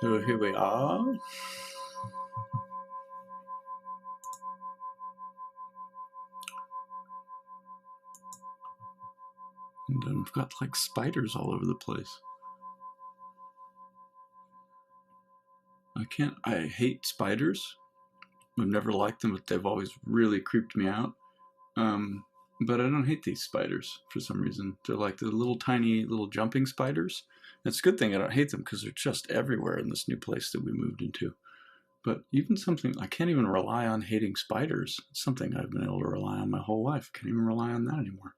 So here we are. And I've got like spiders all over the place. I hate spiders. I've never liked them, but they've always really creeped me out. But I don't hate these spiders for some reason. They're like the little tiny little jumping spiders. It's a good thing I don't hate them because they're just everywhere in this new place that we moved into. But even something, I can't even rely on hating spiders. It's something I've been able to rely on my whole life. Can't even rely on that anymore.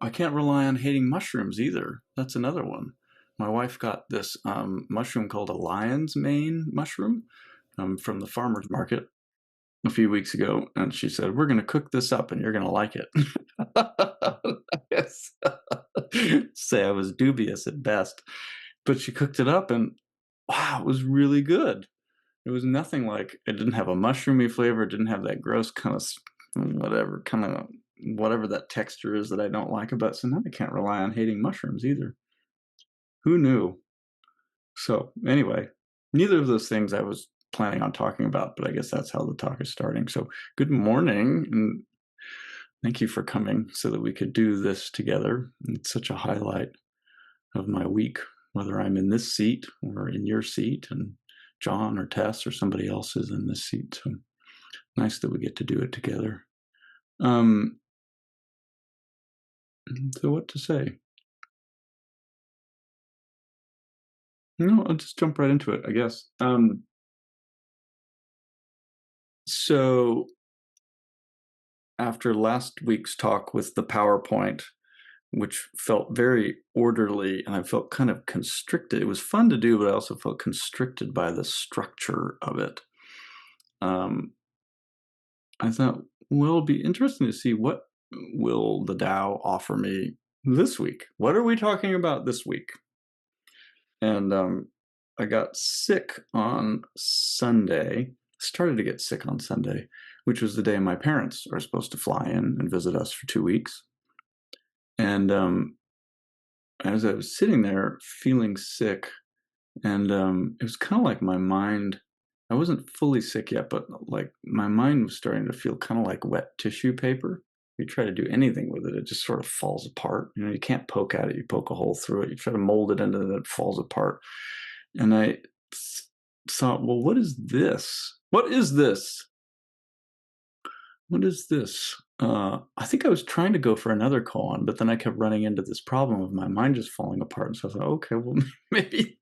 I can't rely on hating mushrooms either. That's another one. My wife got this mushroom called a lion's mane mushroom from the farmer's market a few weeks ago, and she said, "We're going to cook this up, and you're going to like it." I guess say I was dubious at best, but she cooked it up, and wow, it was really good. It was nothing like, it didn't have a mushroomy flavor. It didn't have that gross kind of whatever that texture is that I don't like about it. So now I can't rely on hating mushrooms either. Who knew? So anyway, neither of those things I was planning on talking about, but I guess that's how the talk is starting. So good morning, and thank you for coming so that we could do this together. It's such a highlight of my week, whether I'm in this seat or in your seat, and John or Tess or somebody else is in this seat. So nice that we get to do it together. So what to say? No, I'll just jump right into it, I guess. So after last week's talk with the PowerPoint, which felt very orderly, and I felt kind of constricted. It was fun to do, but I also felt constricted by the structure of it. I thought, well, it'll be interesting to see what will the Tao offer me this week. What are we talking about this week? And I got sick on Sunday. Started to get sick on Sunday, which was the day my parents are supposed to fly in and visit us for 2 weeks. And as I was sitting there feeling sick, and it was kind of like my mind, I wasn't fully sick yet, but like my mind was starting to feel kind of like wet tissue paper. You try to do anything with it, it just sort of falls apart. You know, you can't poke at it, you poke a hole through it, you try to mold it into it, it falls apart. And I thought, well, what is this? What is this? What is this? I think I was trying to go for another koan, but then I kept running into this problem of my mind just falling apart. And so I thought, okay, well, maybe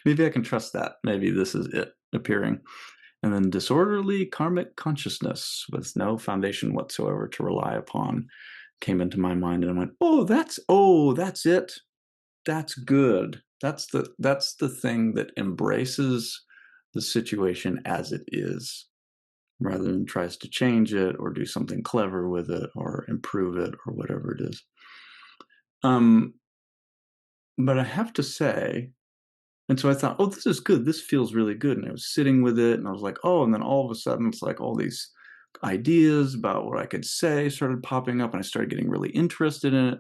I can trust that. Maybe this is it appearing. And then disorderly karmic consciousness with no foundation whatsoever to rely upon came into my mind, and I went, oh, that's it. That's good. That's the thing that embraces the situation as it is, rather than tries to change it or do something clever with it or improve it or whatever it is. But I have to say, and so I thought, oh, this is good. This feels really good. And I was sitting with it, and I was like, oh, and then all of a sudden it's like all these ideas about what I could say started popping up, and I started getting really interested in it.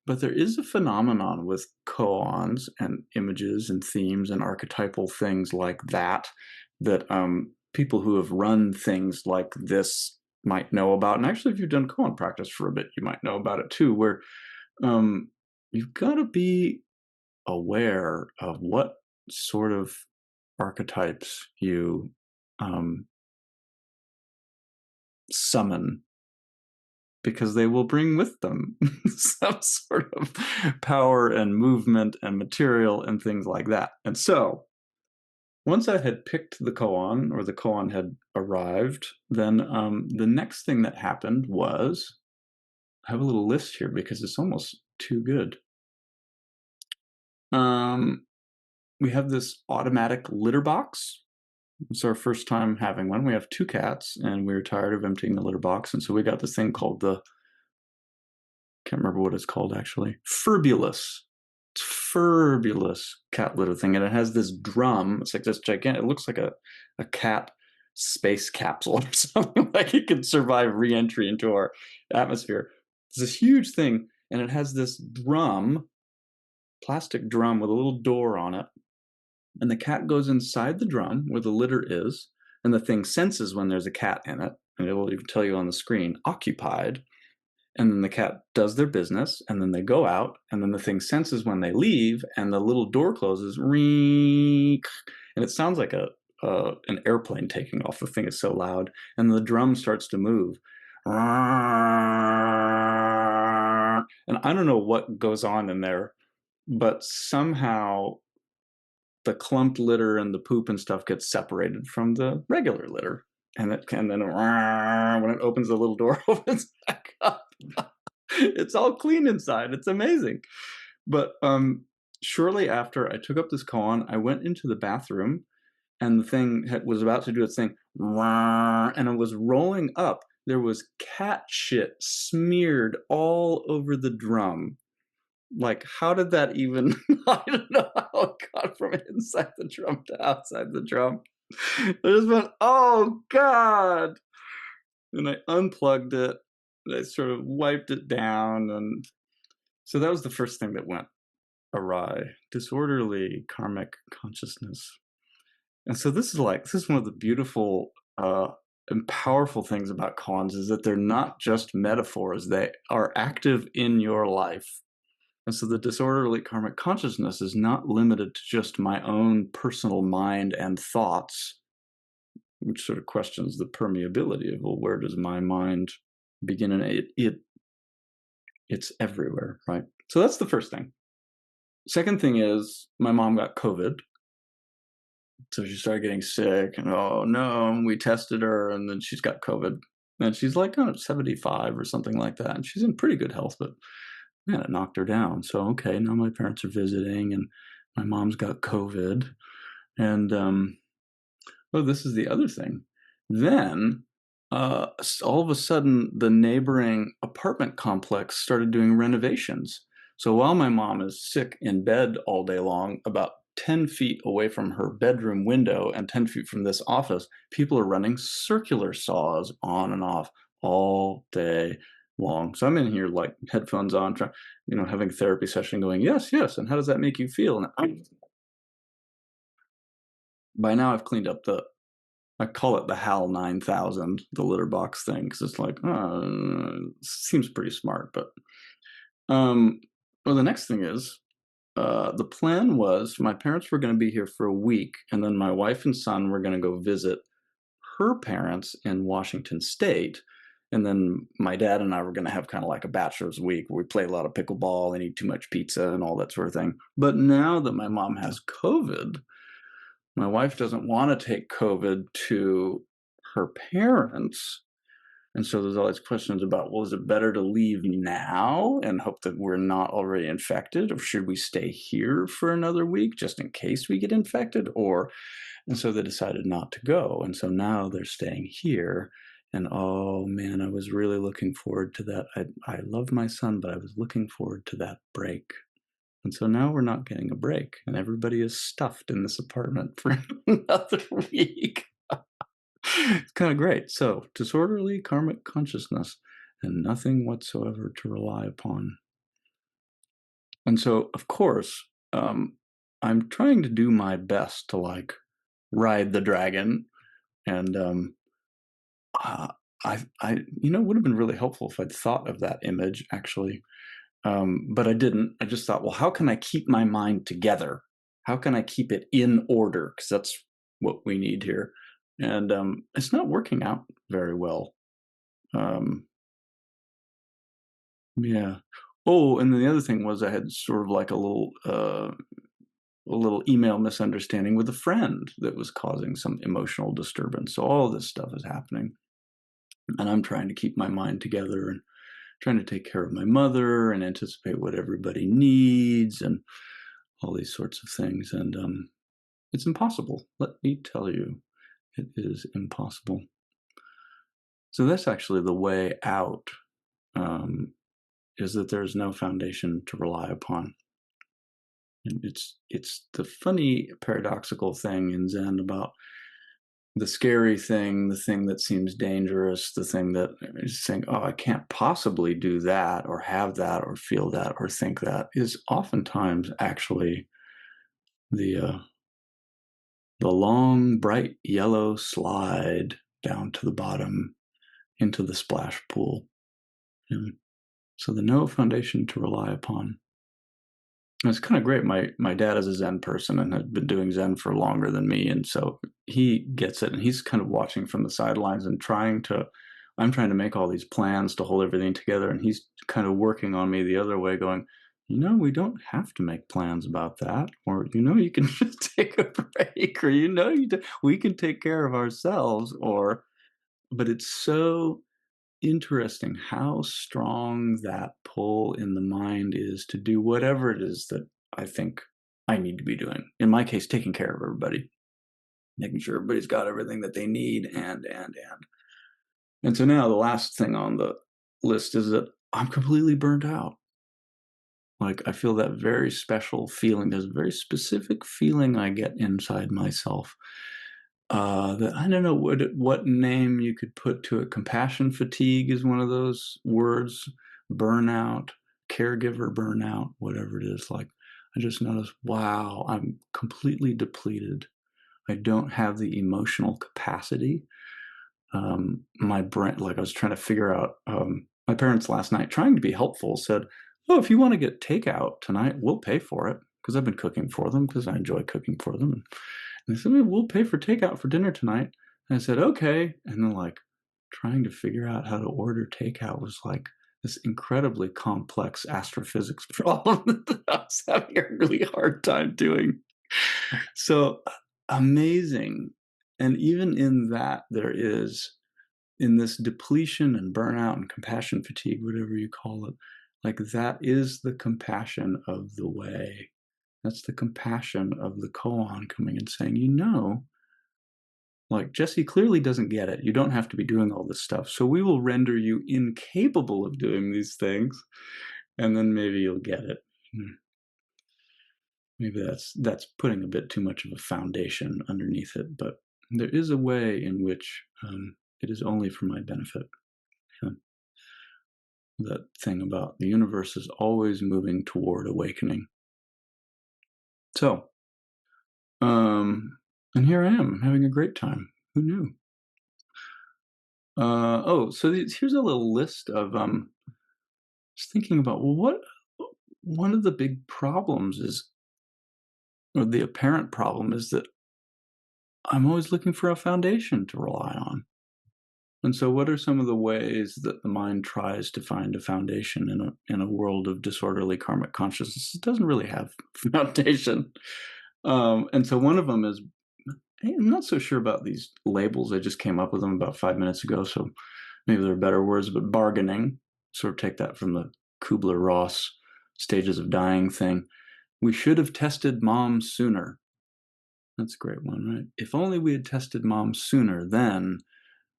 But there is a phenomenon with koans and images and themes and archetypal things like that people who have run things like this might know about. And actually, if you've done koan practice for a bit, you might know about it too, where you've got to be aware of what sort of archetypes you summon, because they will bring with them some sort of power and movement and material and things like that. And so once I had picked the koan, or the koan had arrived, then the next thing that happened was, I have a little list here because it's almost too good. We have this automatic litter box. It's our first time having one. We have 2 cats, and we were tired of emptying the litter box, and so we got this thing called can't remember what it's called actually, Furbulous. It's Furbulous cat litter thing, and it has this drum. It's like this gigantic, it looks like a cat space capsule or something, like it could survive re-entry into our atmosphere. It's this huge thing, and it has this drum, plastic drum with a little door on it, And the cat goes inside the drum where the litter is, and the thing senses when there's a cat in it, and it will even tell you on the screen, occupied. And then the cat does their business, and then they go out, and then the thing senses when they leave, and the little door closes, and it sounds like an airplane taking off. The thing is so loud, and the drum starts to move. And I don't know what goes on in there, but somehow the clumped litter and the poop and stuff gets separated from the regular litter. And then when it opens, the little door opens back up. It's all clean inside. It's amazing. But shortly after I took up this koan, I went into the bathroom, and the thing was about to do its thing, and it was rolling up. There was cat shit smeared all over the drum. Like, how did that even? I don't know how it got from inside the drum to outside the drum. I just went, oh God. And I unplugged it. And I sort of wiped it down. And so that was the first thing that went awry. Disorderly karmic consciousness. And so this is one of the beautiful and powerful things about koans, is that they're not just metaphors. They are active in your life. And so the disorderly karmic consciousness is not limited to just my own personal mind and thoughts, which sort of questions the permeability of, well, where does my mind begin? And it's everywhere, right? So that's the first thing. Second thing is, my mom got COVID. So she started getting sick, and oh no, we tested her, and then she's got COVID. And she's like 75 or something like that. And she's in pretty good health, but man, it knocked her down. So, okay, now my parents are visiting, and my mom's got COVID. And, oh, this is the other thing. Then, all of a sudden, the neighboring apartment complex started doing renovations. So while my mom is sick in bed all day long, about 10 feet away from her bedroom window and 10 feet from this office, people are running circular saws on and off all day long. So I'm in here like headphones on, trying, having a therapy session, going, yes, yes. And how does that make you feel? And by now I've cleaned up I call it the HAL 9000, the litter box thing, because it's like, seems pretty smart. But well, the next thing is, the plan was my parents were going to be here for a week, and then my wife and son were going to go visit her parents in Washington State. And then my dad and I were going to have kind of like a bachelor's week where we play a lot of pickleball and eat too much pizza and all that sort of thing. But now that my mom has COVID, my wife doesn't want to take COVID to her parents. And so there's all these questions about, well, is it better to leave now and hope that we're not already infected? Or should we stay here for another week just in case we get infected? And so they decided not to go. And so now they're staying here. And oh man, I was really looking forward to that. I love my son, but I was looking forward to that break. And so now we're not getting a break, and everybody is stuffed in this apartment for another week. It's kind of great. So, disorderly karmic consciousness and nothing whatsoever to rely upon. And so, of course, I'm trying to do my best to ride the dragon. And it would have been really helpful if I'd thought of that image actually. But I didn't. I just thought, well, how can I keep my mind together? How can I keep it in order? Because that's what we need here. And it's not working out very well. Yeah. Oh, and then the other thing was I had sort of like a little email misunderstanding with a friend that was causing some emotional disturbance. So all this stuff is happening. And I'm trying to keep my mind together and trying to take care of my mother and anticipate what everybody needs and all these sorts of things. And it's impossible. Let me tell you, it is impossible. So that's actually the way out, is that there's no foundation to rely upon. And it's the funny paradoxical thing in Zen about the scary thing, the thing that seems dangerous, the thing that is saying, oh, I can't possibly do that or have that or feel that or think that, is oftentimes actually the the long, bright yellow slide down to the bottom into the splash pool. And so the no foundation to rely upon. And it's kind of great. My dad is a Zen person and had been doing Zen for longer than me, and so he gets it, and he's kind of watching from the sidelines and I'm trying to make all these plans to hold everything together, and he's kind of working on me the other way, going, we don't have to make plans about that, or you can just take a break, or we can take care of ourselves, but it's so interesting how strong that pull in the mind is to do whatever it is that I think I need to be doing. In my case, taking care of everybody, making sure everybody's got everything that they need, and so now the last thing on the list is that I'm completely burnt out. Like, I feel that very special feeling. There's a very specific feeling I get inside myself. That I don't know what name you could put to it. Compassion fatigue is one of those words. Burnout, caregiver burnout, whatever it is. Like, I just noticed, wow, I'm completely depleted. I don't have the emotional capacity. My brain, like I was trying to figure out, my parents last night, trying to be helpful, said, "Oh, if you want to get takeout tonight, we'll pay for it." Because I've been cooking for them, because I enjoy cooking for them. And they said, "We'll pay for takeout for dinner tonight." And I said, "Okay." And then, like, trying to figure out how to order takeout was like this incredibly complex astrophysics problem that I was having a really hard time doing. So amazing. And even in that, there is, in this depletion and burnout and compassion fatigue, whatever you call it, like, that is the compassion of the way. That's the compassion of the koan coming and saying, like, Jesse clearly doesn't get it. You don't have to be doing all this stuff. So we will render you incapable of doing these things, and then maybe you'll get it. Maybe that's putting a bit too much of a foundation underneath it, but there is a way in which it is only for my benefit. Yeah. That thing about the universe is always moving toward awakening. So, and here I am having a great time. Who knew? So here's a little list of just thinking about, well, what one of the big problems is, or the apparent problem is, that I'm always looking for a foundation to rely on. And so, what are some of the ways that the mind tries to find a foundation in a world of disorderly karmic consciousness? It doesn't really have foundation. And so, one of them is, I'm not so sure about these labels. I just came up with them about 5 minutes ago, so maybe they're better words. But bargaining, sort of take that from the Kubler-Ross stages of dying thing. We should have tested mom sooner. That's a great one, right? If only we had tested mom sooner, then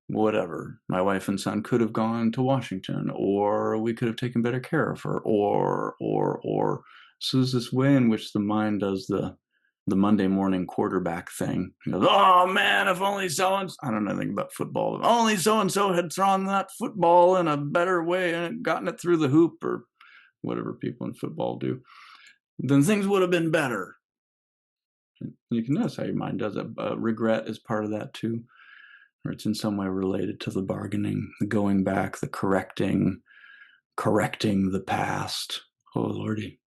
whatever, my wife and son could have gone to Washington, or we could have taken better care of her, or. So there's this way in which the mind does the Monday morning quarterback thing. He goes, "Oh man, if only so-and-so," I don't know anything about football, "if only so-and-so had thrown that football in a better way and gotten it through the hoop," or whatever people in football do, "then things would have been better." And you can notice how your mind does it. Regret is part of that too, or it's in some way related to the bargaining, the going back, the correcting the past. Oh Lordy.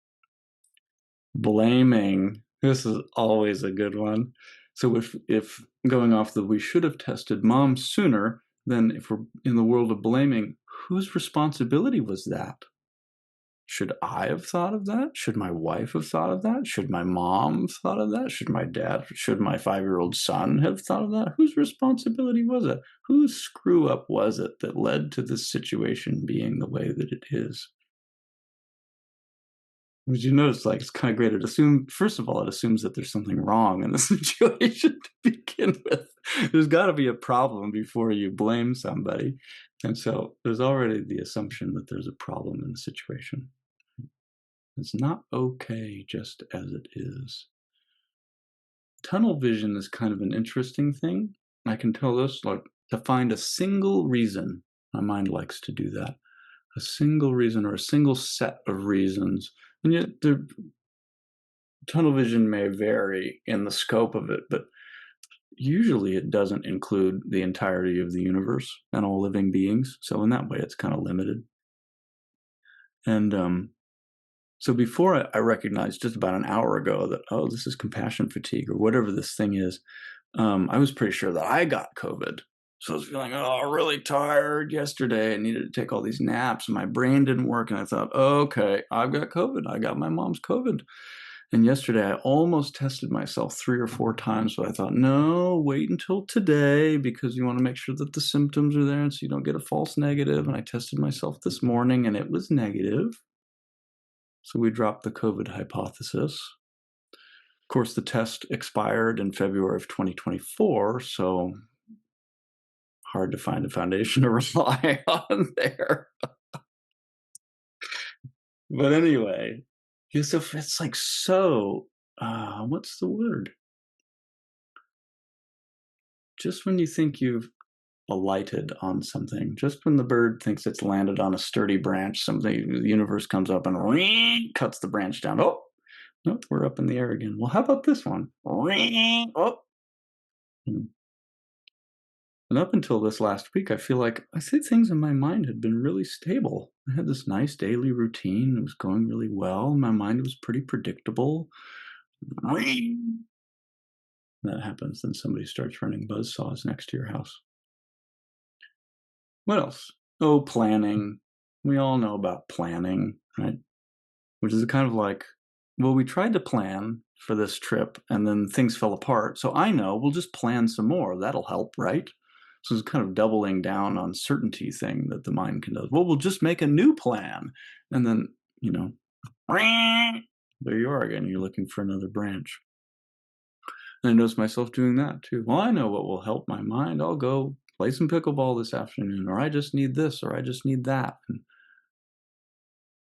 Blaming. This is always a good one. So if going off the "we should have tested mom sooner," then if we're in the world of blaming, whose responsibility was that? Should I have thought of that? Should my wife have thought of that? Should my mom have thought of that? Should my dad, should my 5-year-old son have thought of that? Whose responsibility was it? Whose screw up was it that led to this situation being the way that it is? Would you notice, like, it's kind of great. It first of all, it assumes that there's something wrong in the situation to begin with. There's got to be a problem before you blame somebody. And so there's already the assumption that there's a problem in the situation. It's not okay just as it is. Tunnel vision is kind of an interesting thing. I can tell this, like, to find a single reason. My mind likes to do that. A single reason, or a single set of reasons. And yet, tunnel vision may vary in the scope of it, but usually it doesn't include the entirety of the universe and all living beings. So in that way, it's kind of limited. And so before I recognized just about an hour ago that, oh, this is compassion fatigue or whatever this thing is, I was pretty sure that I got COVID. So I was feeling, oh, really tired yesterday. I needed to take all these naps and my brain didn't work. And I thought, okay, I've got COVID. I got my mom's COVID. And yesterday I almost tested myself 3 or 4 times, but I thought, no, wait until today because you want to make sure that the symptoms are there and so you don't get a false negative. And I tested myself this morning and it was negative. So we dropped the COVID hypothesis. Of course, the test expired in February of 2024, so hard to find a foundation to rely on there. But anyway, Yusuf, it's like so, what's the word? Just when you think you've alighted on something, just when the bird thinks it's landed on a sturdy branch, something, the universe comes up and cuts the branch down. Oh, nope, we're up in the air again. Well, how about this one? Oh. And up until this last week, I feel like I said things in my mind had been really stable. I had this nice daily routine. It was going really well. My mind was pretty predictable. That happens, then somebody starts running buzz saws next to your house. What else? Oh, planning. We all know about planning, right? Which is kind of like, well, we tried to plan for this trip and then things fell apart. So I know we'll just plan some more. That'll help, right? So it's kind of doubling down on certainty thing that the mind can do. Well, we'll just make a new plan. And then, there you are again. You're looking for another branch. And I notice myself doing that too. Well, I know what will help my mind. I'll go play some pickleball this afternoon, or I just need this, or I just need that. And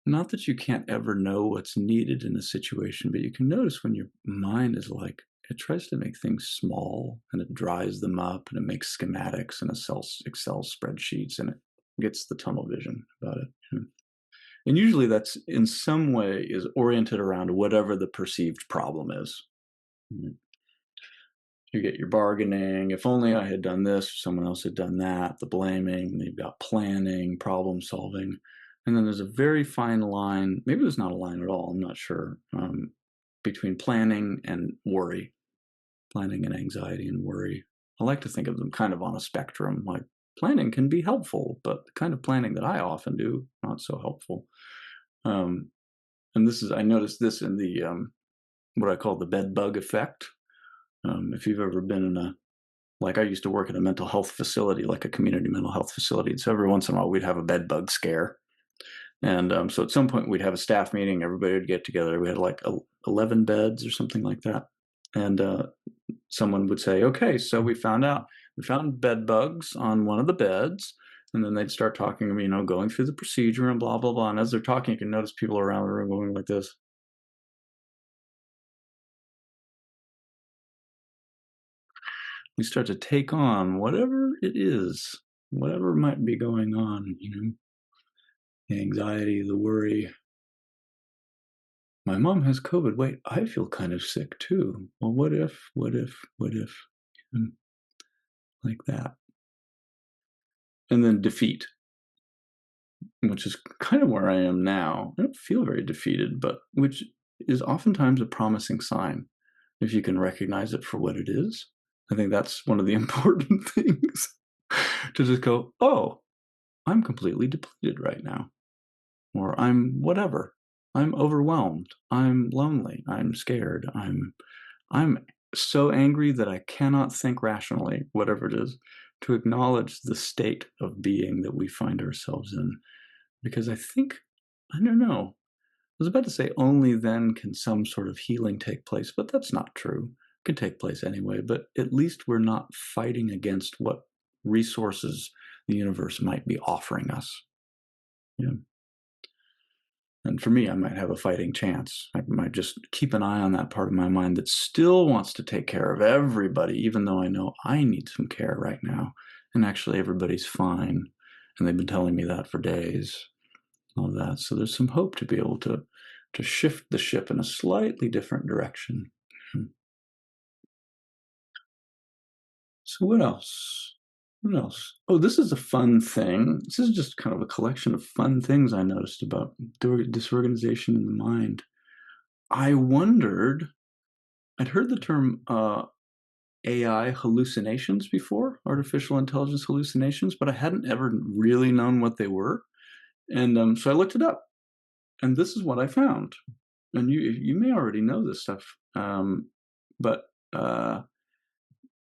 not that you can't ever know what's needed in a situation, but you can notice when your mind is like, it tries to make things small and it dries them up and it makes schematics and Excel spreadsheets and it gets the tunnel vision about it. And usually that's in some way is oriented around whatever the perceived problem is. You get your bargaining. If only I had done this, someone else had done that, the blaming, you've got planning, problem solving. And then there's a very fine line, maybe there's not a line at all, I'm not sure, between planning and worry, planning and anxiety and worry. I like to think of them kind of on a spectrum. Like planning can be helpful, but the kind of planning that I often do, not so helpful. And I noticed this in the, what I call the bed bug effect. If you've ever been in like I used to work at a mental health facility, like a community mental health facility. So every once in a while we'd have a bed bug scare. And so at some point we'd have a staff meeting, everybody would get together. We had like 11 beds or something like that. And someone would say, okay, so we found bed bugs on one of the beds. And then they'd start talking, going through the procedure and blah, blah, blah. And as they're talking, you can notice people around the room going like this. You start to take on whatever it is, whatever might be going on, the anxiety, the worry. My mom has COVID. Wait, I feel kind of sick too. Well, what if, like that. And then defeat, which is kind of where I am now. I don't feel very defeated, but which is oftentimes a promising sign if you can recognize it for what it is. I think that's one of the important things to just go, oh, I'm completely depleted right now. Or I'm whatever. I'm overwhelmed. I'm lonely. I'm scared. I'm so angry that I cannot think rationally, whatever it is, to acknowledge the state of being that we find ourselves in. Because I don't know. I was about to say only then can some sort of healing take place, but that's not true. It can take place anyway, but at least we're not fighting against what resources the universe might be offering us. Yeah. And for me, I might have a fighting chance. I might just keep an eye on that part of my mind that still wants to take care of everybody, even though I know I need some care right now. And actually, everybody's fine. And they've been telling me that for days. All of that. So there's some hope to be able to shift the ship in a slightly different direction. So what else? What else? Oh, this is a fun thing. This is just kind of a collection of fun things I noticed about disorganization in the mind. I wondered, I'd heard the term AI hallucinations before, artificial intelligence hallucinations, but I hadn't ever really known what they were. And so I looked it up, and this is what I found. And you may already know this stuff, but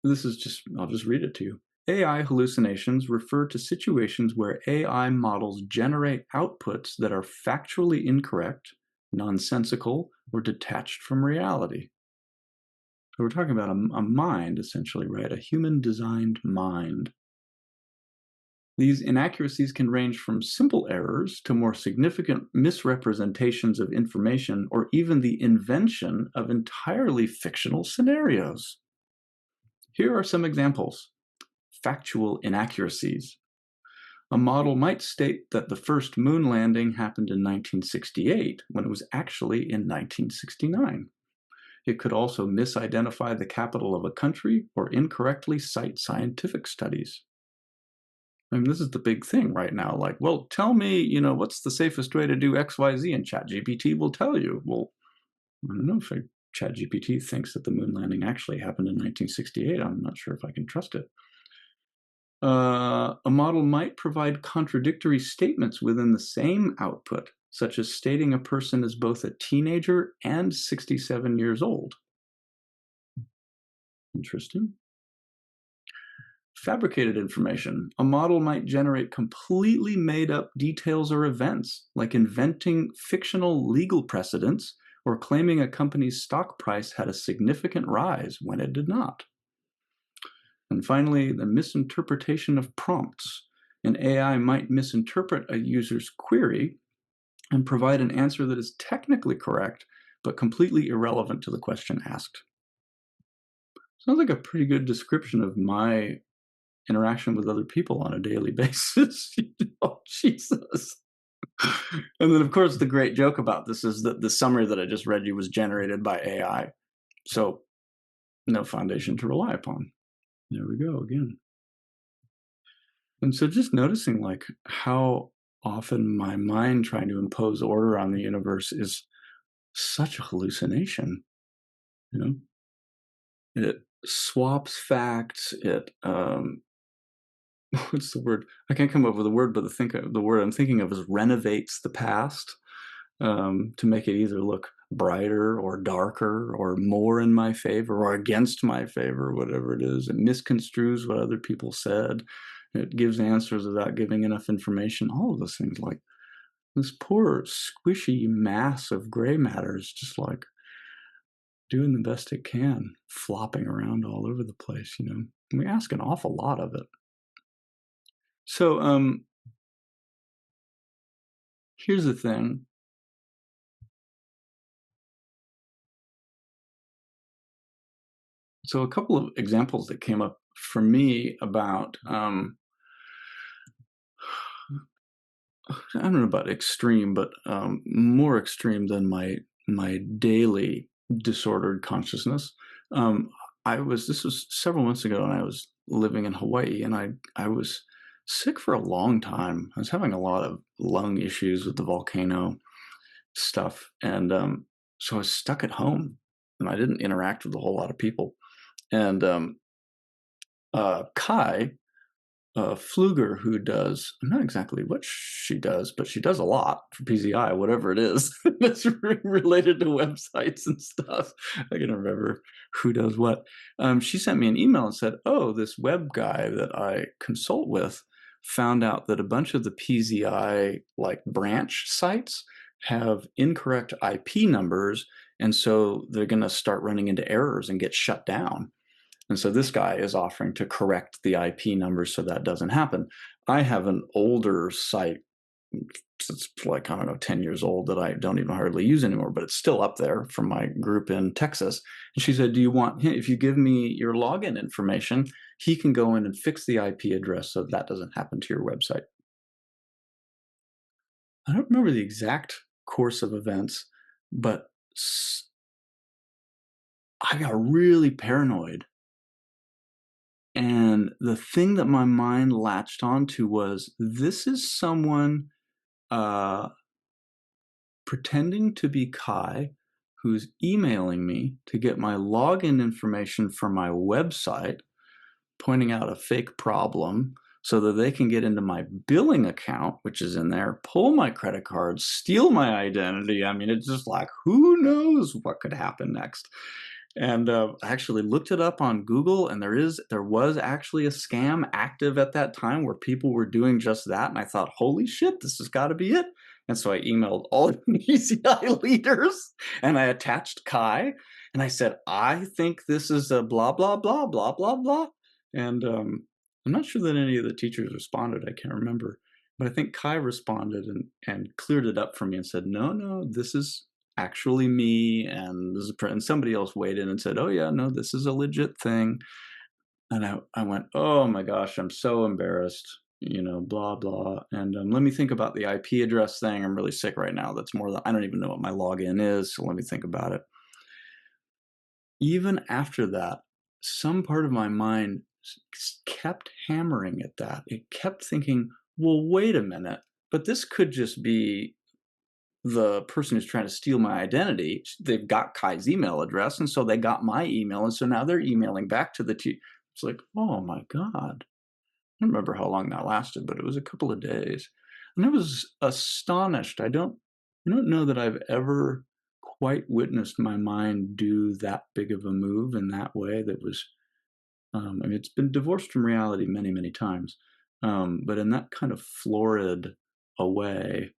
this is just, I'll just read it to you. AI hallucinations refer to situations where AI models generate outputs that are factually incorrect, nonsensical, or detached from reality. So we're talking about a mind, essentially, right? A human-designed mind. These inaccuracies can range from simple errors to more significant misrepresentations of information, or even the invention of entirely fictional scenarios. Here are some examples. Factual inaccuracies. A model might state that the first moon landing happened in 1968 when it was actually in 1969. It could also misidentify the capital of a country or incorrectly cite scientific studies. I mean, this is the big thing right now. Like, well, tell me, what's the safest way to do XYZ? And ChatGPT will tell you. Well, I don't know if ChatGPT thinks that the moon landing actually happened in 1968. I'm not sure if I can trust it. A model might provide contradictory statements within the same output, such as stating a person is both a teenager and 67 years old. Interesting. Fabricated information. A model might generate completely made up details or events, like inventing fictional legal precedents or claiming a company's stock price had a significant rise when it did not. And finally, the misinterpretation of prompts. An AI might misinterpret a user's query and provide an answer that is technically correct, but completely irrelevant to the question asked. Sounds like a pretty good description of my interaction with other people on a daily basis. Jesus. And then, of course, the great joke about this is that the summary that I just read you was generated by AI. So, no foundation to rely upon. There we go again. And so, just noticing like how often my mind trying to impose order on the universe is such a hallucination. You know, it swaps facts. It what's the word? I can't come up with a word, but the word I'm thinking of is renovates the past to make it either look brighter or darker or more in my favor or against my favor, whatever it is. It misconstrues what other people said. It gives answers without giving enough information. All of those things, like this poor squishy mass of gray matter is just like doing the best it can, flopping around all over the place. And we ask an awful lot of it. So here's the thing. So a couple of examples that came up for me about I don't know about extreme, but more extreme than my daily disordered consciousness. This was several months ago, and I was living in Hawaii, and I was sick for a long time. I was having a lot of lung issues with the volcano stuff, and so I was stuck at home, and I didn't interact with a whole lot of people. And Kai Pfluger, who does, I'm not exactly what she does, but she does a lot for PZI, whatever it is that's related to websites and stuff. I can remember who does what. She sent me an email and said, oh, this web guy that I consult with found out that a bunch of the PZI like branch sites have incorrect IP numbers. And so they're going to start running into errors and get shut down. And so this guy is offering to correct the IP numbers so that doesn't happen. I have an older site. It's like, I don't know, 10 years old that I don't even hardly use anymore, but it's still up there from my group in Texas. And she said, do you want him, if you give me your login information, he can go in and fix the IP address so that doesn't happen to your website. I don't remember the exact course of events, but I got really paranoid And the thing that my mind latched onto was, this is someone pretending to be Kai, who's emailing me to get my login information for my website, pointing out a fake problem so that they can get into my billing account, which is in there, pull my credit card, steal my identity. I mean, it's just like, who knows what could happen next? And I actually looked it up on Google, and there was actually a scam active at that time where people were doing just that. And I thought, holy shit, this has got to be it. And so I emailed all of the ECI leaders, and I attached Kai, and I said, I think this is a blah, blah, blah, blah, blah, blah. And I'm not sure that any of the teachers responded. I can't remember. But I think Kai responded and cleared it up for me and said, no, this is actually me, and this is and somebody else weighed in and said, oh yeah, no, this is a legit thing. And I went, oh my gosh, I'm so embarrassed, blah blah. And let me think about the IP address thing. I'm really sick right now. That's more than, I don't even know what my login is, so let me think about it. Even after that, some part of my mind kept hammering at that. It kept thinking, well, wait a minute, but this could just be the person who's trying to steal my identity. They've got Kai's email address, and so they got my email, and so now they're emailing back to the team. It's like, oh my God. I don't remember how long that lasted, but it was a couple of days. And I was astonished. I don't know that I've ever quite witnessed my mind do that big of a move in that way. That was, I mean, it's been divorced from reality many, many times. But in that kind of florid a way,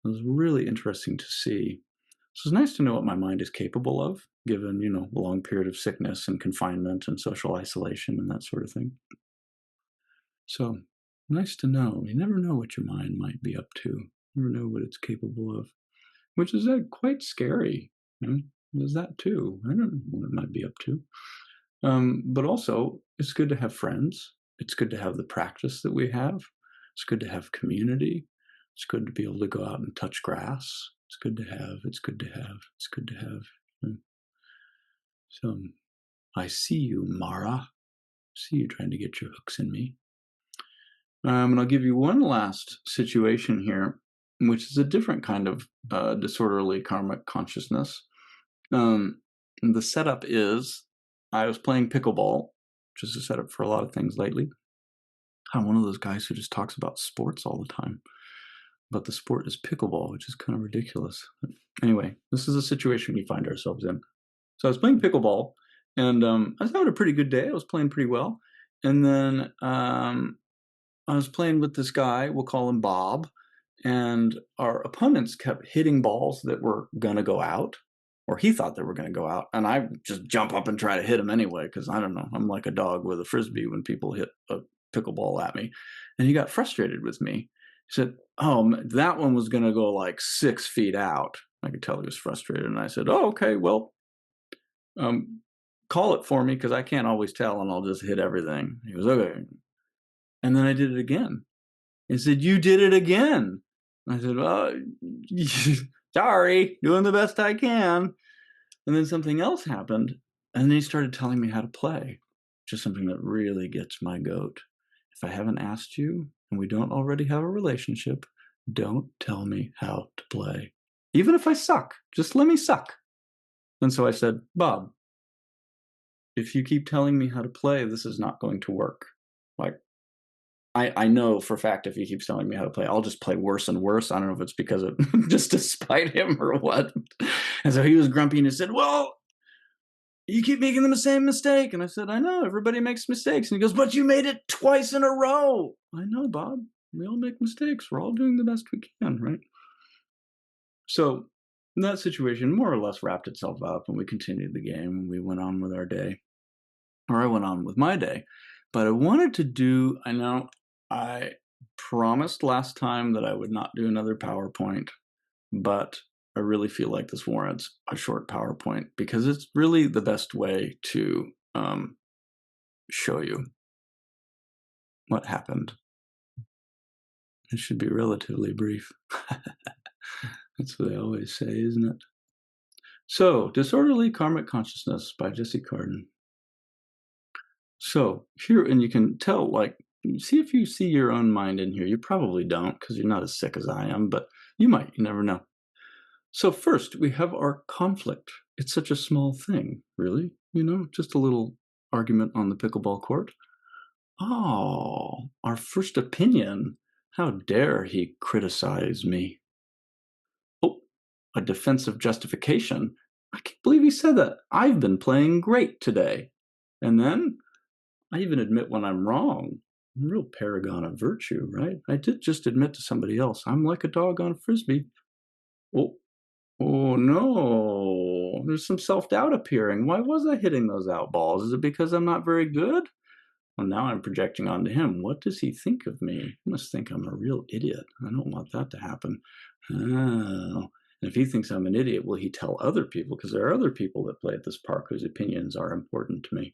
it was really interesting to see. So it's nice to know what my mind is capable of, given, a long period of sickness and confinement and social isolation and that sort of thing. So nice to know. You never know what your mind might be up to. You never know what it's capable of, which is quite scary. There's that too. I don't know what it might be up to. But also, it's good to have friends. It's good to have the practice that we have. It's good to have community. It's good to be able to go out and touch grass. It's good to have. It's good to have. It's good to have. So I see you, Mara. I see you trying to get your hooks in me. And I'll give you one last situation here, which is a different kind of disorderly karmic consciousness. The setup is, I was playing pickleball, which is a setup for a lot of things lately. I'm one of those guys who just talks about sports all the time. But the sport is pickleball, which is kind of ridiculous. Anyway, this is a situation we find ourselves in. So I was playing pickleball, and I was having a pretty good day. I was playing pretty well. And then I was playing with this guy, we'll call him Bob, and our opponents kept hitting balls that were going to go out, or he thought they were going to go out. And I just jump up and try to hit him anyway, because I don't know, I'm like a dog with a frisbee when people hit a pickleball at me. And he got frustrated with me. He said, oh, that one was going to go like 6 feet out. I could tell he was frustrated. And I said, oh, okay, well, call it for me, because I can't always tell, and I'll just hit everything. He goes, okay. And then I did it again. He said, you did it again. I said, oh, sorry, doing the best I can. And then something else happened, and then he started telling me how to play, which is something that really gets my goat. If I haven't asked you, and we don't already have a relationship, don't tell me how to play. Even if I suck, just let me suck. And so I said, Bob, if you keep telling me how to play, this is not going to work. Like, I know for a fact if he keeps telling me how to play, I'll just play worse and worse. I don't know if it's because of just to spite him or what. And so he was grumpy and he said, well, you keep making the same mistake. And I said, I know, everybody makes mistakes. And he goes, but you made it twice in a row. I know, Bob. We all make mistakes. We're all doing the best we can, right? So that situation more or less wrapped itself up, and we continued the game, and we went on with our day. Or I went on with my day. But I wanted to do, I know I promised last time that I would not do another PowerPoint, but I really feel like this warrants a short PowerPoint, because it's really the best way to show you what happened. It should be relatively brief. That's what I always say, isn't it? So, Disorderly Karmic Consciousness by Jesse Cardin. So here, and you can tell, like, see if you see your own mind in here. You probably don't because you're not as sick as I am, but you might. You never know. So first, we have our conflict. It's such a small thing, really. Just a little argument on the pickleball court. Oh, our first opinion. How dare he criticize me? Oh, a defensive justification. I can't believe he said that. I've been playing great today. And then I even admit when I'm wrong. I'm a real paragon of virtue, right? I did just admit to somebody else. I'm like a dog on a frisbee. Oh, oh no. There's some self-doubt appearing. Why was I hitting those out balls? Is it because I'm not very good? Well, now I'm projecting onto him. What does he think of me? He must think I'm a real idiot. I don't want that to happen. Oh. And if he thinks I'm an idiot, will he tell other people? Because there are other people that play at this park whose opinions are important to me.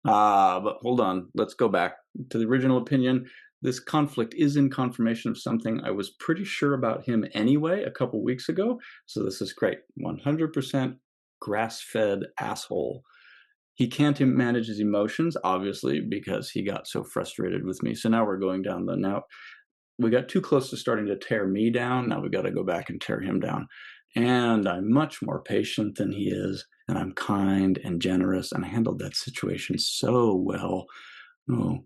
But hold on. Let's go back to the original opinion. This conflict is in confirmation of something I was pretty sure about him anyway a couple weeks ago. So this is great. 100% grass-fed asshole. He can't manage his emotions, obviously, because he got so frustrated with me. So now we're going down now we got too close to starting to tear me down. Now we got to go back and tear him down. And I'm much more patient than he is. And I'm kind and generous. And I handled that situation so well. Oh,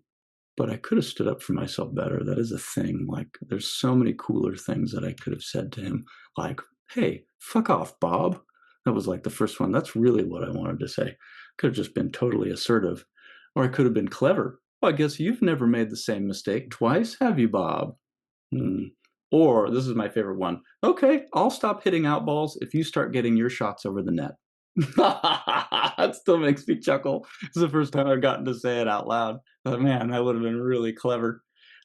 but I could have stood up for myself better. That is a thing. Like, there's so many cooler things that I could have said to him. Like, hey, fuck off, Bob. That was like the first one. That's really what I wanted to say. Could have just been totally assertive. Or I could have been clever. Well, I guess you've never made the same mistake twice, have you, Bob? Hmm. Or this is my favorite one. Okay, I'll stop hitting out balls if you start getting your shots over the net. That still makes me chuckle. It's the first time I've gotten to say it out loud. But man, that would have been really clever.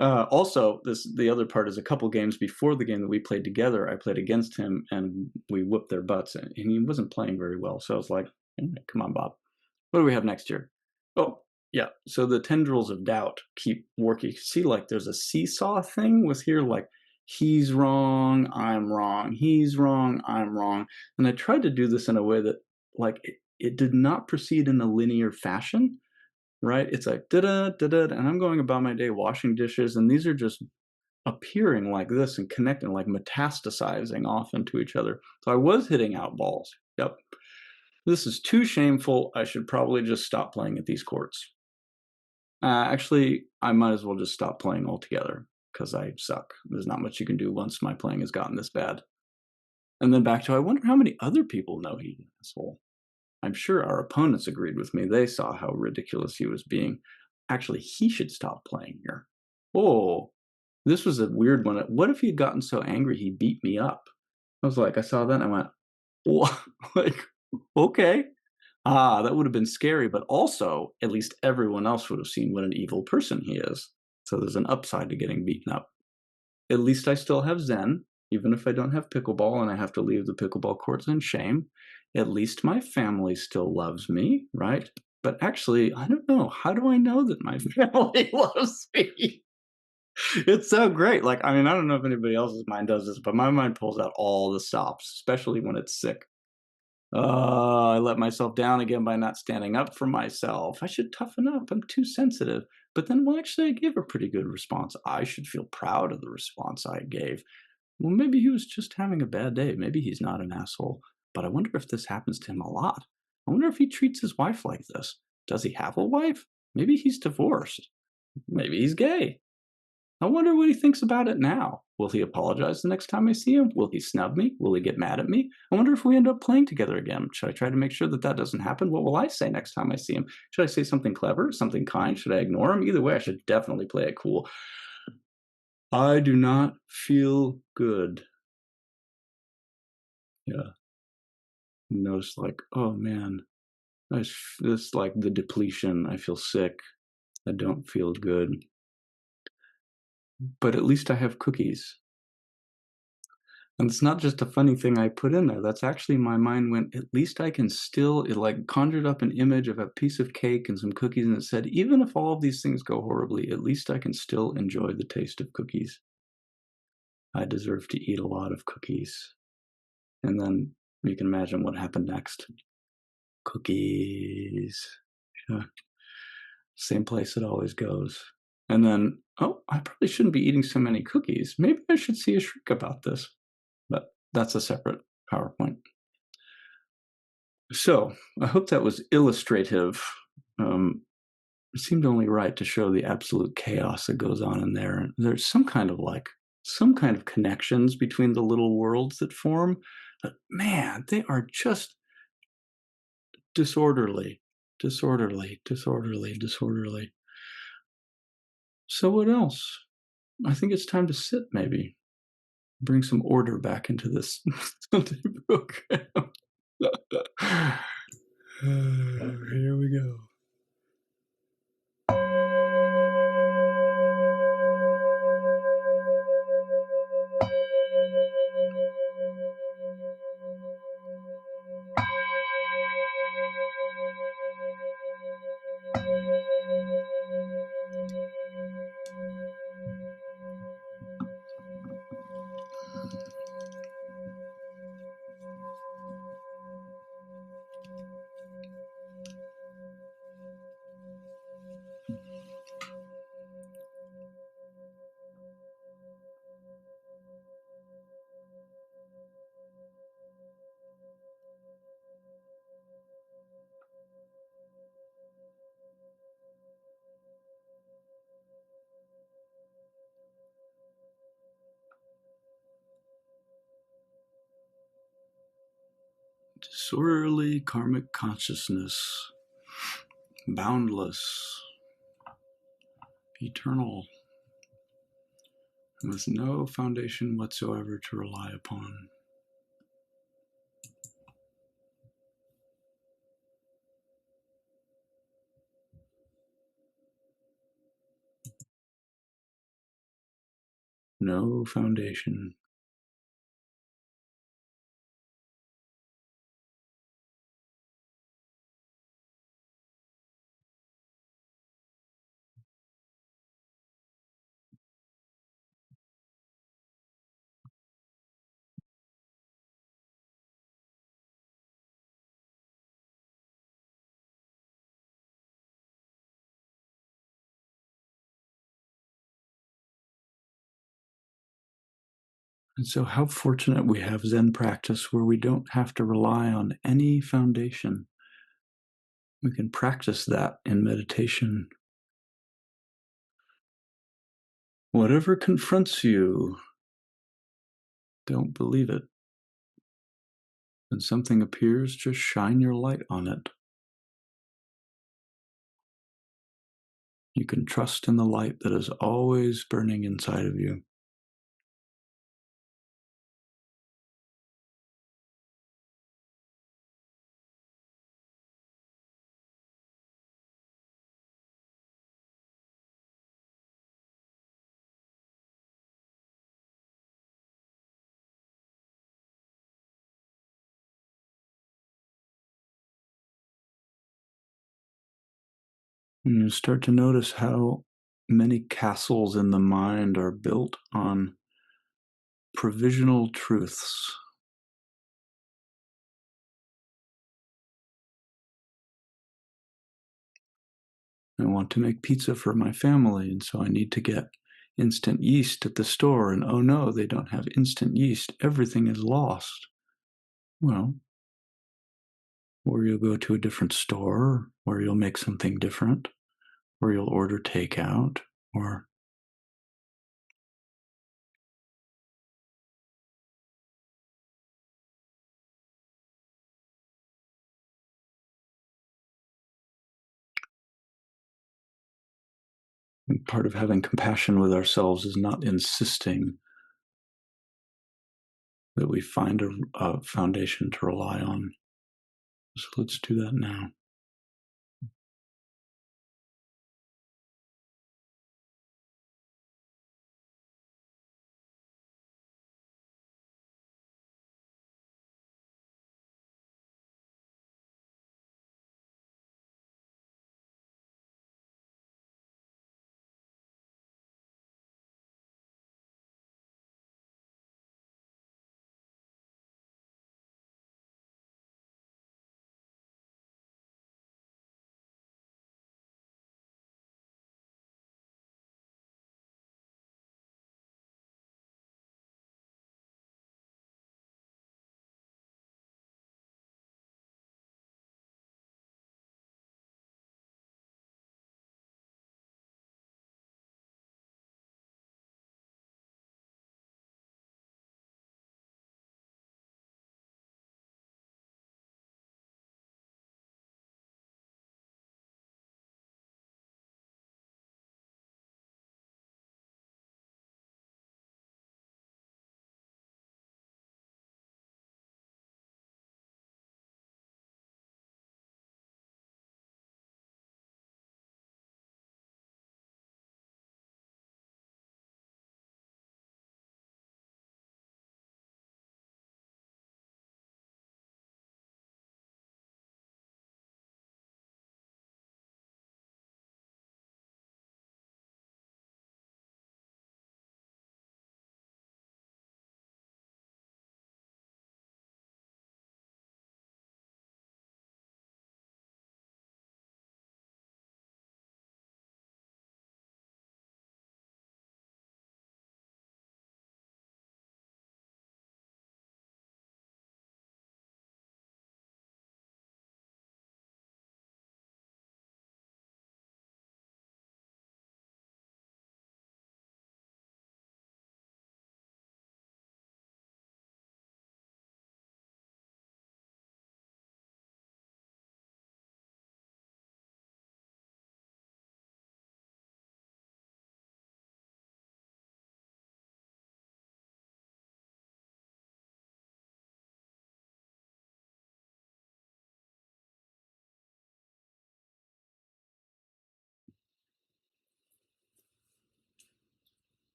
Also, the other part is a couple games before the game that we played together, I played against him and we whooped their butts, and he wasn't playing very well. So I was like, come on, Bob. What do we have next year? Oh, yeah. So the tendrils of doubt keep working. See, like there's a seesaw thing with here, like he's wrong, I'm wrong, he's wrong, I'm wrong. And I tried to do this in a way that, like, it did not proceed in a linear fashion, right? It's like da da da da, and I'm going about my day washing dishes, and these are just appearing like this and connecting, like metastasizing off into each other. So I was hitting out balls. Yep. This is too shameful. I should probably just stop playing at these courts. Actually, I might as well just stop playing altogether because I suck. There's not much you can do once my playing has gotten this bad. And then back to, I wonder how many other people know he's an asshole. I'm sure our opponents agreed with me. They saw how ridiculous he was being. Actually, he should stop playing here. Oh, this was a weird one. What if he had gotten so angry he beat me up? I saw that and I went, what? Like, okay. That would have been scary, but also, at least everyone else would have seen what an evil person he is. So there's an upside to getting beaten up. At least I still have Zen, even if I don't have pickleball and I have to leave the pickleball courts in shame. At least my family still loves me, right? But actually, I don't know. How do I know that my family loves me? It's so great. Like, I mean, I don't know if anybody else's mind does this, but my mind pulls out all the stops, especially when it's sick. I let myself down again by not standing up for myself. I should toughen up. I'm too sensitive. But then, well, actually, I gave a pretty good response. I should feel proud of the response I gave. Well, maybe he was just having a bad day. Maybe he's not an asshole. But I wonder if this happens to him a lot. I wonder if he treats his wife like this. Does he have a wife? Maybe he's divorced. Maybe he's gay. I wonder what he thinks about it now. Will he apologize the next time I see him? Will he snub me? Will he get mad at me? I wonder if we end up playing together again. Should I try to make sure that that doesn't happen? What will I say next time I see him? Should I say something clever, something kind? Should I ignore him? Either way, I should definitely play it cool. I do not feel good. Yeah. Notice, like, oh man, this like the depletion. I feel sick. I don't feel good. But at least I have cookies. And it's not just a funny thing I put in there. That's actually my mind went, at least I can still, it like conjured up an image of a piece of cake and some cookies. And it said, even if all of these things go horribly, at least I can still enjoy the taste of cookies. I deserve to eat a lot of cookies. And then you can imagine what happened next. Cookies. Yeah. Same place it always goes. And then, oh, I probably shouldn't be eating so many cookies. Maybe I should see a shrink about this. But that's a separate PowerPoint. So I hope that was illustrative. It seemed only right to show the absolute chaos that goes on in there. There's some kind of connections between the little worlds that form, but man, they are just disorderly. So what else? I think it's time to sit, maybe. Bring some order back into this Sunday program. Here we go. Disorderly karmic consciousness, boundless, eternal, with no foundation whatsoever to rely upon. No foundation. And so, how fortunate we have Zen practice where we don't have to rely on any foundation. We can practice that in meditation. Whatever confronts you, don't believe it. When something appears, just shine your light on it. You can trust in the light that is always burning inside of you. And you start to notice how many castles in the mind are built on provisional truths. I want to make pizza for my family, and so I need to get instant yeast at the store. And oh no, they don't have instant yeast. Everything is lost. Well, or you'll go to a different store where you'll make something different, or you'll order takeout, or part of having compassion with ourselves is not insisting that we find a foundation to rely on. So let's do that now.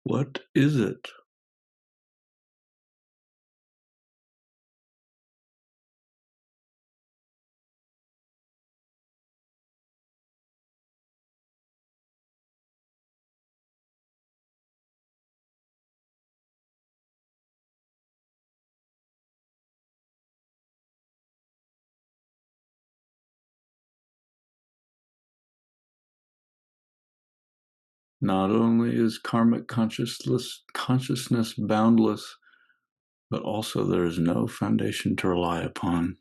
What is it? Not only is karmic consciousness boundless, but also there is no foundation to rely upon.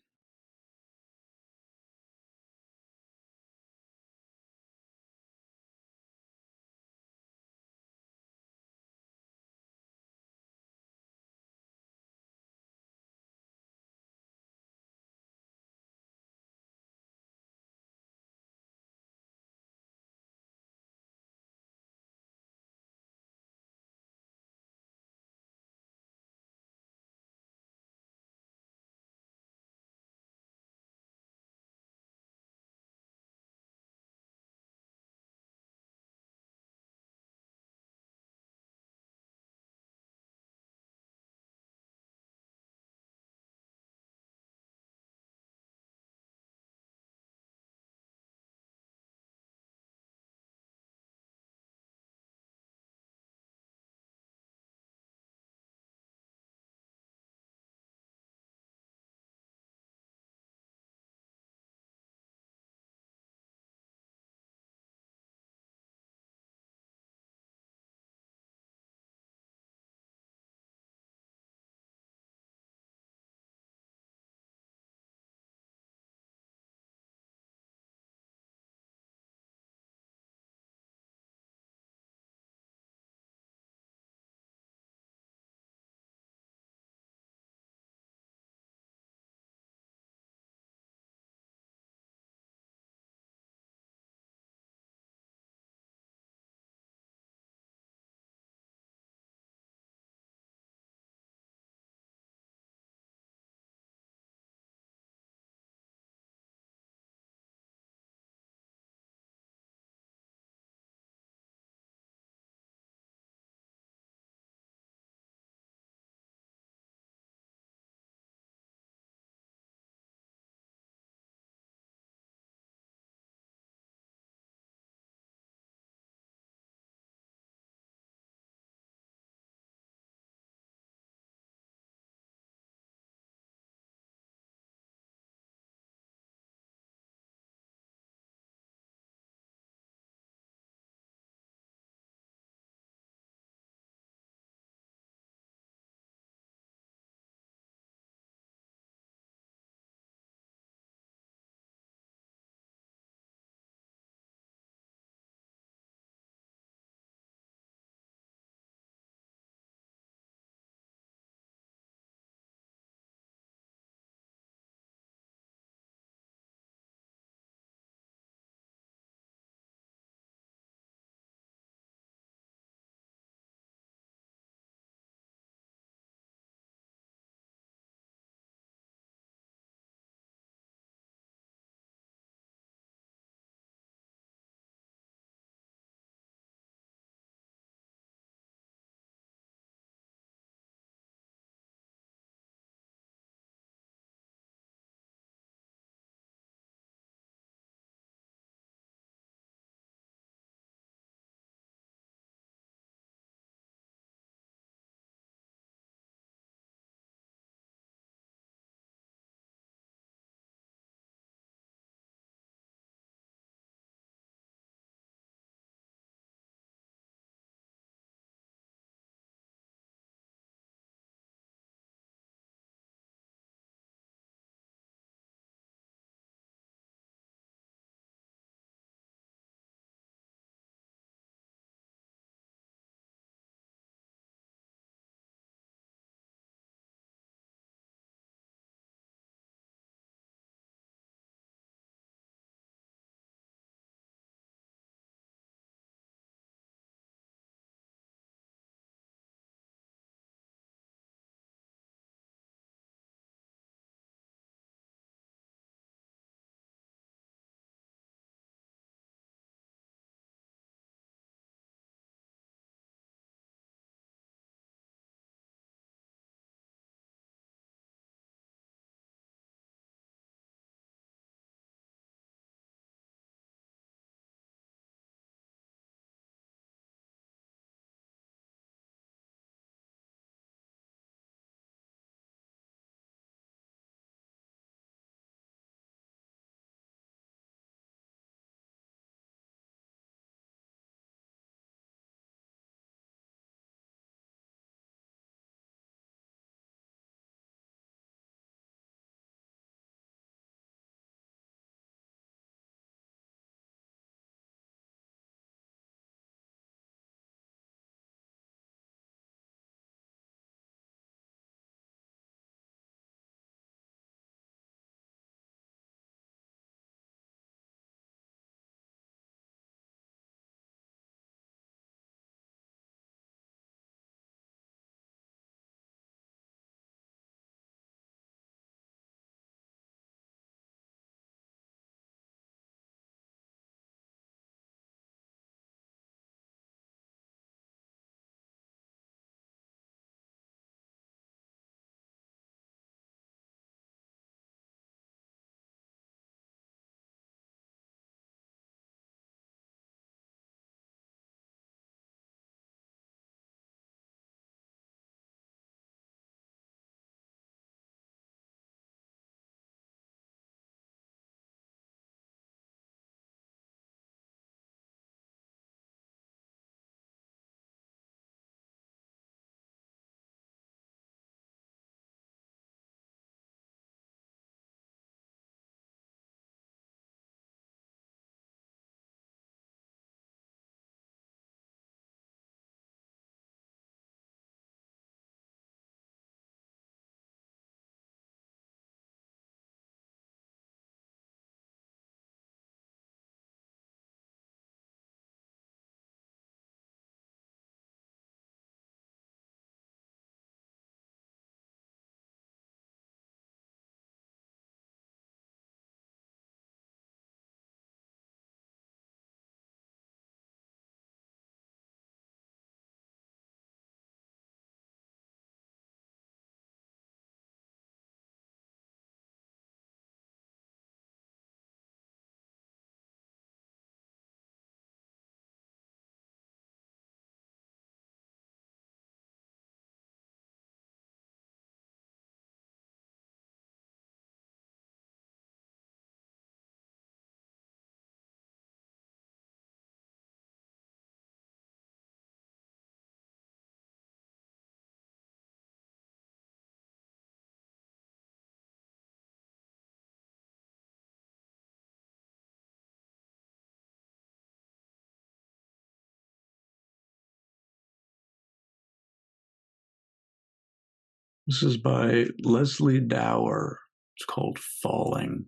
This is by Leslie Dower. It's called Falling.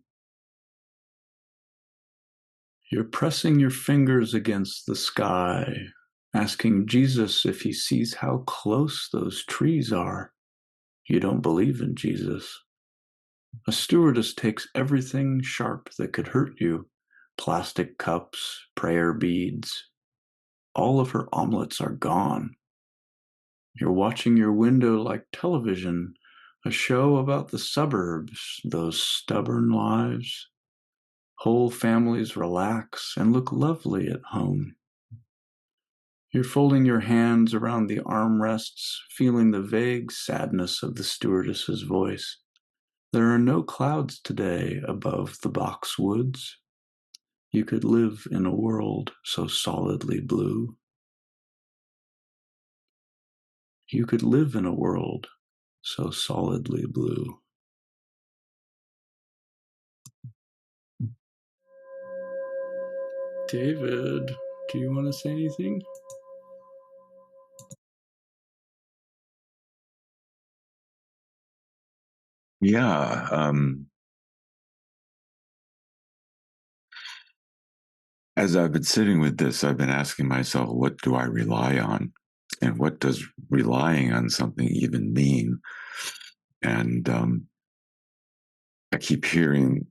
You're pressing your fingers against the sky, asking Jesus if he sees how close those trees are. You don't believe in Jesus. A stewardess takes everything sharp that could hurt you: plastic cups, prayer beads. All of her omelets are gone. You're watching your window like television, a show about the suburbs, those stubborn lives. Whole families relax and look lovely at home. You're folding your hands around the armrests, feeling the vague sadness of the stewardess's voice. There are no clouds today above the box woods. You could live in a world so solidly blue. You could live in a world so solidly blue. David, do you want to say anything? Yeah. As I've been sitting with this, I've been asking myself, what do I rely on? And what does relying on something even mean? And I keep hearing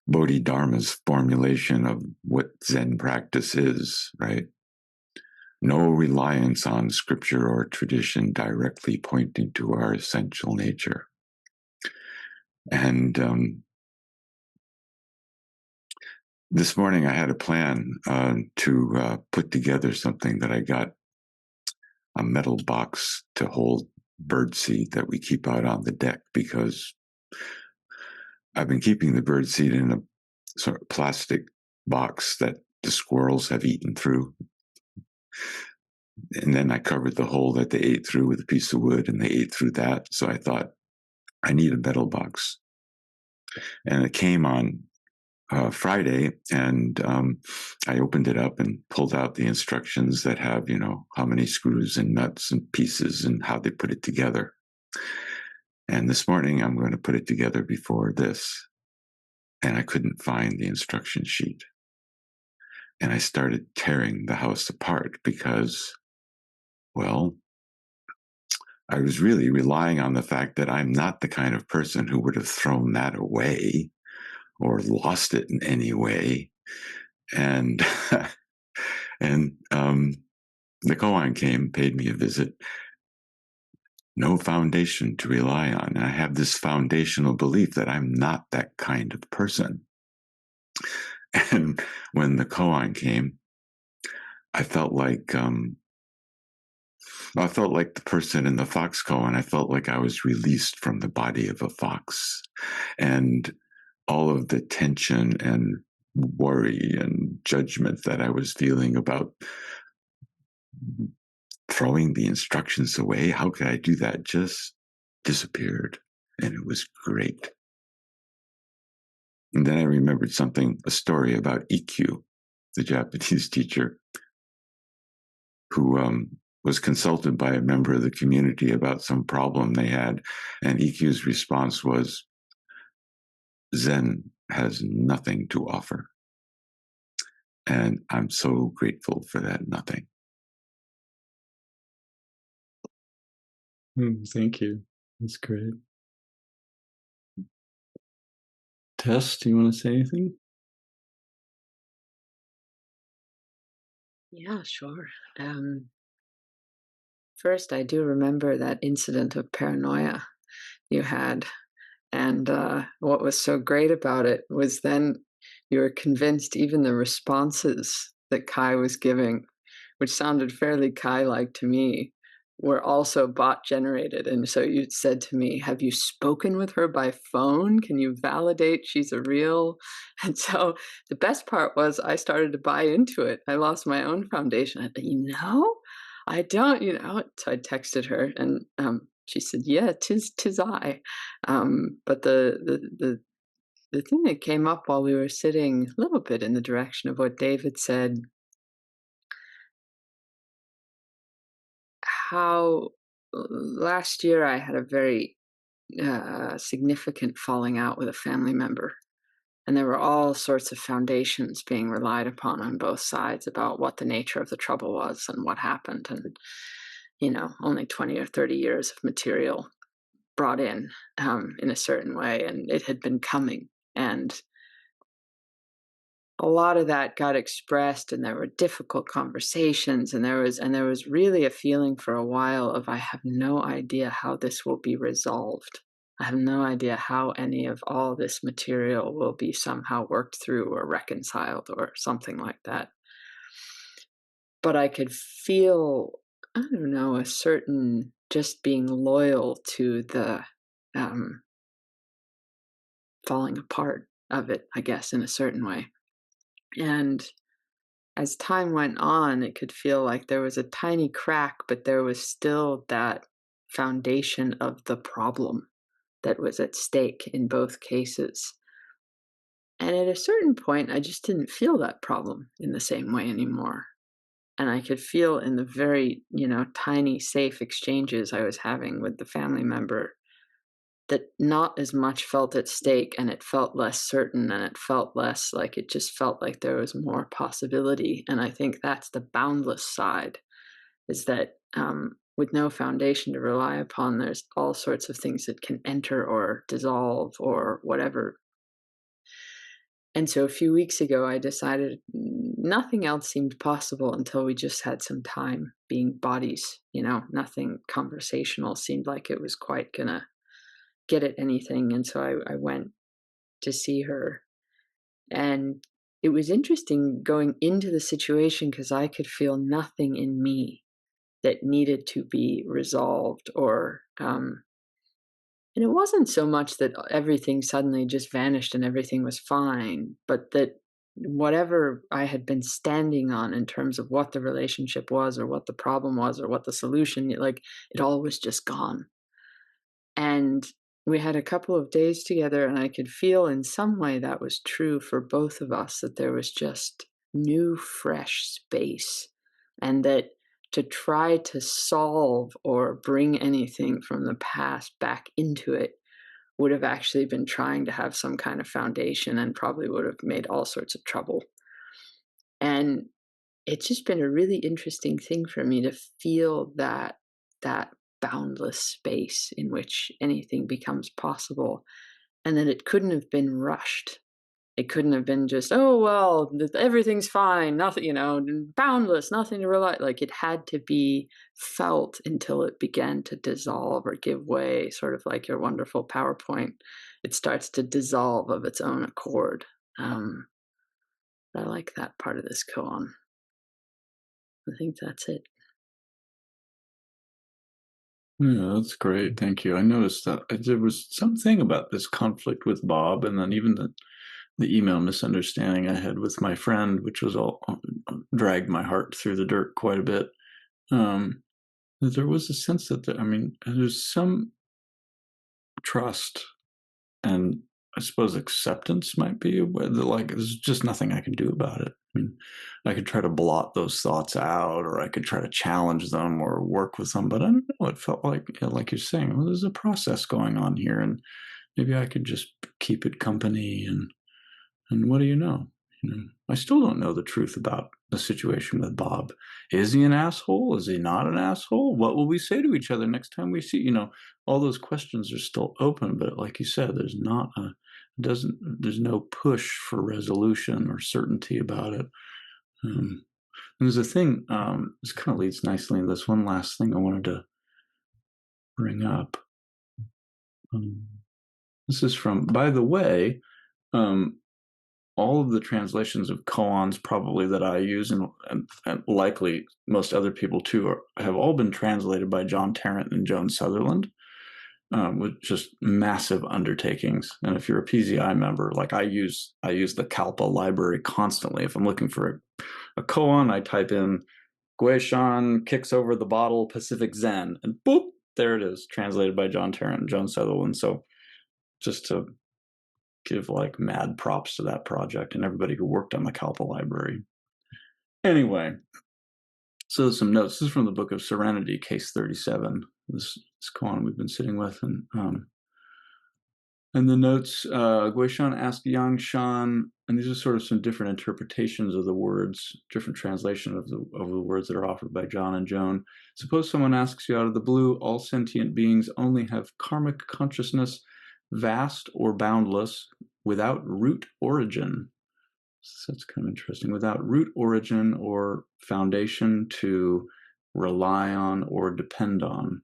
Bodhidharma's formulation of what Zen practice is, right? No reliance on scripture or tradition directly pointing to our essential nature. And this morning I had a plan to put together something that I got a metal box to hold birdseed that we keep out on the deck, because I've been keeping the birdseed in a sort of plastic box that the squirrels have eaten through. And then I covered the hole that they ate through with a piece of wood, and they ate through that. So I thought, I need a metal box. And it came on Friday, and I opened it up and pulled out the instructions that have, how many screws and nuts and pieces and how they put it together. And this morning I'm going to put it together before this. And I couldn't find the instruction sheet. And I started tearing the house apart because, well, I was really relying on the fact that I'm not the kind of person who would have thrown that away or lost it in any way. And and the koan came, paid me a visit. No foundation to rely on. And I have this foundational belief that I'm not that kind of person. And when the koan came, I felt like the person in the fox koan. I felt like I was released from the body of a fox, and all of the tension and worry and judgment that I was feeling about throwing the instructions away. How could I do that? Just disappeared, and it was great. And then I remembered a story about EQ, the Japanese teacher who was consulted by a member of the community about some problem they had. And EQ's response was, Zen has nothing to offer. And I'm so grateful for that nothing. Thank you. That's great. Tess, do you want to say anything? Yeah, sure. First, I do remember that incident of paranoia you had. And what was so great about it was then you were convinced even the responses that Kai was giving, which sounded fairly Kai-like to me, were also bot generated. And so you said to me, have you spoken with her by phone? Can you validate she's a real? And so the best part was I started to buy into it. I lost my own foundation. I thought, I don't, So I texted her, and she said, yeah, tis I. But the thing that came up while we were sitting a little bit in the direction of what David said, how last year I had a very significant falling out with a family member. And there were all sorts of foundations being relied upon on both sides about what the nature of the trouble was and what happened. And, only 20 or 30 years of material brought in a certain way. And it had been coming. And a lot of that got expressed, and there were difficult conversations, and there was really a feeling for a while of, I have no idea how this will be resolved. I have no idea how any of all this material will be somehow worked through or reconciled or something like that. But I could feel, I don't know, a certain just being loyal to the um, falling apart of it, I guess, in a certain way. And as time went on, it could feel like there was a tiny crack, but there was still that foundation of the problem that was at stake in both cases. And at a certain point, I just didn't feel that problem in the same way anymore. And I could feel in the very, tiny, safe exchanges I was having with the family member that not as much felt at stake, and it felt less certain, and it felt less like, it just felt like there was more possibility. And I think that's the boundless side, is that with no foundation to rely upon, there's all sorts of things that can enter or dissolve or whatever. And so a few weeks ago, I decided nothing else seemed possible until we just had some time being bodies. Nothing conversational seemed like it was quite gonna get at anything. And so I went to see her. And it was interesting going into the situation because I could feel nothing in me that needed to be resolved and it wasn't so much that everything suddenly just vanished and everything was fine, but that whatever I had been standing on in terms of what the relationship was or what the problem was or what the solution, like, it all was just gone. And we had a couple of days together, and I could feel in some way that was true for both of us, that there was just new, fresh space. And that to try to solve or bring anything from the past back into it would have actually been trying to have some kind of foundation and probably would have made all sorts of trouble. And it's just been a really interesting thing for me to feel that boundless space in which anything becomes possible, and that it couldn't have been rushed. It couldn't have been just, oh well, everything's fine, nothing, boundless, nothing to rely. Like, it had to be felt until it began to dissolve or give way, sort of like your wonderful PowerPoint. It starts to dissolve of its own accord. I like that part of this koan. I think that's it. Yeah, that's great. Thank you. I noticed that there was something about this conflict with Bob, and then even the email misunderstanding I had with my friend, which was all dragged my heart through the dirt quite a bit. There was a sense that there's some trust, and I suppose acceptance might be like there's just nothing I can do about it. I could try to blot those thoughts out, or I could try to challenge them or work with them, but I don't know. It felt like you're saying, well, there's a process going on here, and maybe I could just keep it company. And what do you know? I still don't know the truth about the situation with Bob. Is he an asshole? Is he not an asshole? What will we say to each other next time we see? All those questions are still open. But like you said, there's no push for resolution or certainty about it. There's a thing. This kind of leads nicely in this one last thing I wanted to bring up. This is from, by the way. All of the translations of koans probably that I use, and likely most other people too, have all been translated by John Tarrant and Joan Sutherland, with just massive undertakings. And if you're a PZI member, like I use the Kalpa library constantly. If I'm looking for a koan, I type in Guishan kicks over the bottle Pacific Zen, and boop, there it is, translated by John Tarrant and Joan Sutherland. So just to give like mad props to that project and everybody who worked on the Kalpa library. Anyway, So some notes. This is from the book of Serenity, case 37. This koan we've been sitting with, and the notes, Guishan asked Yangshan, and these are sort of some different interpretations of the words, different translation of the words that are offered by John and Joan. Suppose someone asks you out of the blue, all sentient beings only have karmic consciousness, vast or boundless, without root origin. So that's kind of interesting. Without root origin or foundation to rely on or depend on.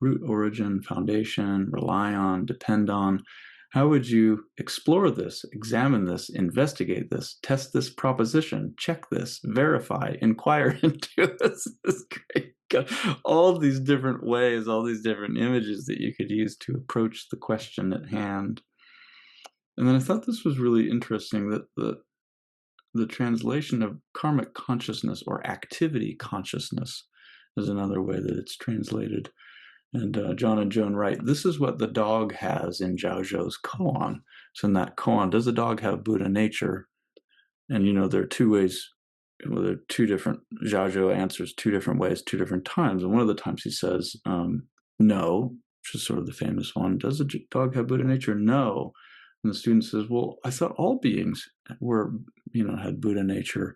Root origin, foundation, rely on, depend on. How would you explore this, examine this, investigate this, test this proposition, check this, verify, inquire into this? This is great. All these different ways, all these different images that you could use to approach the question at hand. And then I thought this was really interesting that the translation of karmic consciousness or activity consciousness is another way that it's translated. And John and Joan write, this is what the dog has in Zhaozhou's koan. So in that koan, does the dog have Buddha nature? And, there are two ways, there are two different, Zhaozhou answers two different ways, two different times. And one of the times he says, no, which is sort of the famous one. Does the dog have Buddha nature? No. And the student says, well, I thought all beings were, had Buddha nature.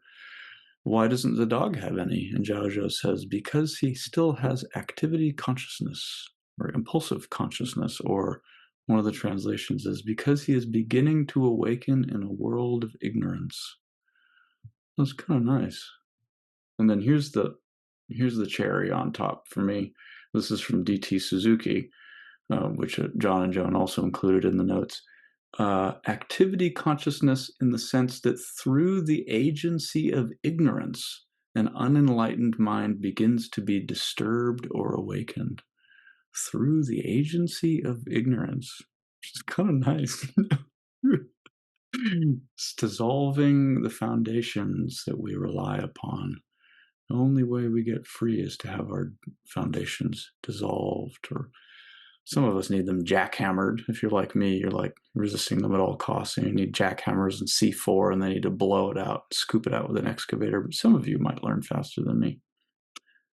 Why doesn't the dog have any? And Zhaozhou says, because he still has activity consciousness or impulsive consciousness, or one of the translations is because he is beginning to awaken in a world of ignorance. That's kind of nice. And then here's the cherry on top for me. This is from D.T. Suzuki, which John and Joan also included in the notes. Activity consciousness in the sense that through the agency of ignorance, an unenlightened mind begins to be disturbed or awakened. Through the agency of ignorance, which is kind of nice. It's dissolving the foundations that we rely upon. The only way we get free is to have our foundations dissolved, or some of us need them jackhammered. If you're like me, you're like resisting them at all costs, and you need jackhammers and C4, and they need to blow it out, scoop it out with an excavator. But some of you might learn faster than me.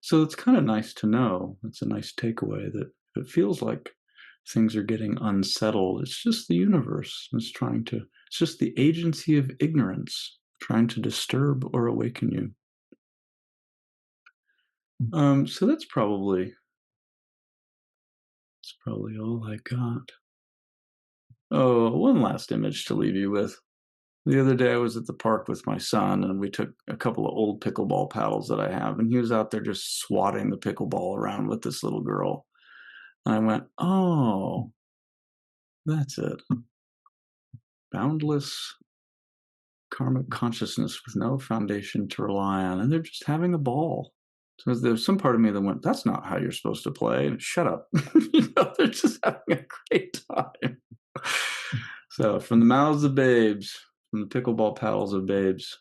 So it's kind of nice to know. It's a nice takeaway that it feels like things are getting unsettled. It's just the universe. It's just the agency of ignorance trying to disturb or awaken you. So that's probably all I got. Oh, one last image to leave you with. The other day I was at the park with my son, and we took a couple of old pickleball paddles that I have, and he was out there just swatting the pickleball around with this little girl. And I went, oh, that's it. Boundless karmic consciousness with no foundation to rely on, and they're just having a ball. So there's some part of me that went, that's not how you're supposed to play. And shut up. They're just having a great time. So from the mouths of babes, from the pickleball paddles of babes,